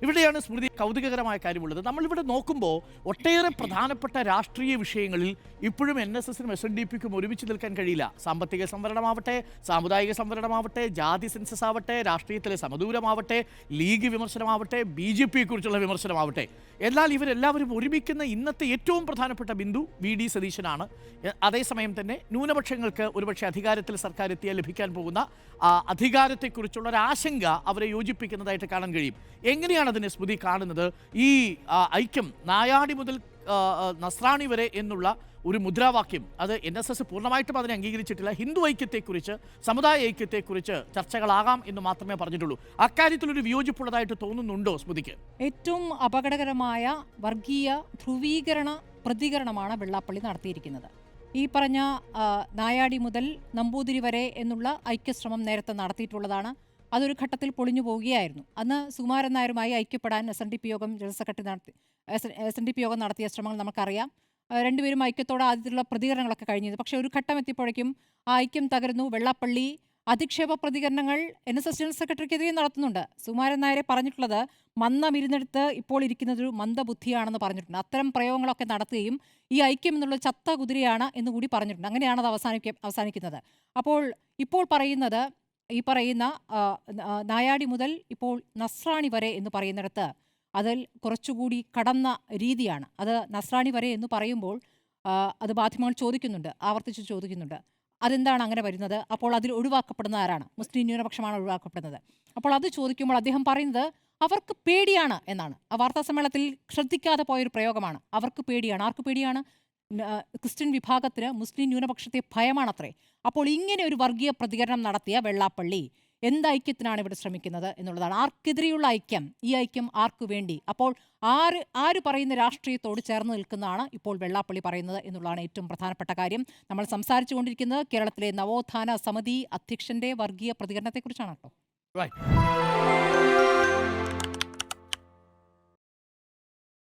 ഇവിടെയാണ് സ്മൃതി കൗതുകകരമായ കാര്യമുള്ളത്. നമ്മളിവിടെ നോക്കുമ്പോൾ ഒട്ടേറെ പ്രധാനപ്പെട്ട രാഷ്ട്രീയ വിഷയങ്ങളിൽ ഇപ്പോഴും NSSനും SNDPക്കും ഒരുമിച്ച് നിൽക്കാൻ കഴിയില്ല. സാമ്പത്തിക സംവരണമാവട്ടെ, സാമുദായിക സംവരണമാവട്ടെ, ജാതി സെൻസസ് ആവട്ടെ, രാഷ്ട്രീയത്തിലെ സമദൂരമാവട്ടെ, ലീഗ് വിമർശനമാവട്ടെ, BJPയെക്കുറിച്ചുള്ള വിമർശനമാവട്ടെ, എന്നാൽ ഇവരെല്ലാവരും ഒരുമിക്കുന്ന ഇന്നത്തെ ഏറ്റവും പ്രധാനപ്പെട്ട ബിന്ദു VD സതീശനാണ്. അതേസമയം തന്നെ ന്യൂനപക്ഷങ്ങൾക്ക് ഒരുപക്ഷെ അധികാരത്തിൽ സർക്കാർ എത്തിയാൽ ലഭിക്കാൻ പോകുന്ന അധികാരത്തെക്കുറിച്ചുള്ള ഒരു ആശങ്ക അവരെ യോജിപ്പിക്കുന്നതായിട്ട് കാണാൻ കഴിയും. എങ്ങനെയാണ് അതിനെ സ്മൃതി കാണുന്നത്? ഈ ഐക്യം നായാടി മുതൽ നസ്രാണി വരെ എന്നുള്ള ഒരു മുദ്രാവാക്യം, അത് NSS പൂർണ്ണമായിട്ടും അതിനെ അംഗീകരിച്ചിട്ടില്ല. ഹിന്ദു ഐക്യത്തെക്കുറിച്ച്, സമുദായ ഐക്യത്തെക്കുറിച്ച് ചർച്ചകളാകാം എന്ന് മാത്രമേ പറഞ്ഞിട്ടുള്ളൂ. അക്കാര്യത്തിലൊരു വിയോജിപ്പുള്ളതായിട്ട് തോന്നുന്നുണ്ടോ സ്മൃതിക്ക്? ഏറ്റവും അപകടകരമായ വർഗീയ ധ്രുവീകരണ പ്രതികരണമാണ് വെള്ളാപ്പള്ളി നടത്തിയിരിക്കുന്നത്. ഈ പറഞ്ഞ നായാടി മുതൽ നമ്പൂതിരി വരെ എന്നുള്ള ഐക്യശ്രമം നേരത്തെ നടത്തിയിട്ടുള്ളതാണ്. അതൊരു ഘട്ടത്തിൽ പൊളിഞ്ഞു പോവുകയായിരുന്നു. അന്ന് സുകുമാരൻ നായരുമായി ഐക്യപ്പെടാൻ SNDP യോഗം ജനറൽ സെക്രട്ടറി SNDP യോഗം നടത്തിയ ശ്രമങ്ങൾ നമുക്കറിയാം. രണ്ടുപേരും ഐക്യത്തോടെ ആദ്യത്തിലുള്ള പ്രതികരണങ്ങളൊക്കെ കഴിഞ്ഞത്. പക്ഷേ ഒരു ഘട്ടം എത്തിയപ്പോഴേക്കും ആ ഐക്യം തകർന്നു. വെള്ളാപ്പള്ളി അധിക്ഷേപ പ്രതികരണങ്ങൾ NSS ജനറൽ സെക്രട്ടറിക്കെതിരെ നടത്തുന്നുണ്ട്. സുകുമാരൻ നായരെ പറഞ്ഞിട്ടുള്ളത് മന്ദമിരുന്നെടുത്ത് ഇപ്പോൾ ഇരിക്കുന്നതൊരു മന്ദബുദ്ധിയാണെന്ന് പറഞ്ഞിട്ടുണ്ട്. അത്തരം പ്രയോഗങ്ങളൊക്കെ നടത്തുകയും ഈ ഐക്യം എന്നുള്ള ചത്ത കുതിരയാണ് എന്നുകൂടി പറഞ്ഞിട്ടുണ്ട്. അങ്ങനെയാണ് അത് അവസാനിക്കുന്നത്. അപ്പോൾ ഇപ്പോൾ പറയുന്നത് ഈ പറയുന്ന നായാടി മുതൽ ഇപ്പോൾ നസ്രാണി വരെ എന്ന് പറയുന്നിടത്ത് അതിൽ കുറച്ചുകൂടി കടന്ന രീതിയാണ്. അത് നസ്രാണി വരെ എന്ന് പറയുമ്പോൾ അത് മാധ്യമങ്ങൾ ആവർത്തിച്ച് ചോദിക്കുന്നുണ്ട്, അതെന്താണ് അങ്ങനെ വരുന്നത്? അപ്പോൾ അതിൽ ഒഴിവാക്കപ്പെടുന്ന ആരാണ്? മുസ്ലിം ന്യൂനപക്ഷമാണ് ഒഴിവാക്കപ്പെടുന്നത്. അപ്പോൾ അത് ചോദിക്കുമ്പോൾ അദ്ദേഹം പറയുന്നത് അവർക്ക് പേടിയാണ് എന്നാണ്. ആ വാർത്താ സമ്മേളനത്തിൽ ശ്രദ്ധിക്കാതെ പോയൊരു പ്രയോഗമാണ്. അവർക്ക് പേടിയാണ്. ആർക്ക് പേടിയാണ്? ക്രിസ്ത്യൻ വിഭാഗത്തിന് മുസ്ലിം ന്യൂനപക്ഷത്തെ ഭയമാണത്രേ. അപ്പോൾ ഇങ്ങനെ ഒരു വർഗീയ പ്രതികരണം നടത്തിയ വെള്ളാപ്പള്ളി എന്ത് ഐക്യത്തിനാണ് ഇവിടെ ശ്രമിക്കുന്നത് എന്നുള്ളതാണ്. ആർക്കെതിരെയുള്ള ഐക്യം? ഈ ഐക്യം ആർക്കു വേണ്ടി? അപ്പോൾ ആര് പറയുന്ന രാഷ്ട്രീയത്തോട് ചേർന്ന് നിൽക്കുന്നതാണ് ഇപ്പോൾ വെള്ളാപ്പള്ളി പറയുന്നത് എന്നുള്ളതാണ് ഏറ്റവും പ്രധാനപ്പെട്ട കാര്യം. നമ്മൾ സംസാരിച്ചു കൊണ്ടിരിക്കുന്നത് കേരളത്തിലെ നവോത്ഥാന സമിതി അധ്യക്ഷന്റെ വർഗീയ പ്രതികരണത്തെക്കുറിച്ചാണ് കേട്ടോ.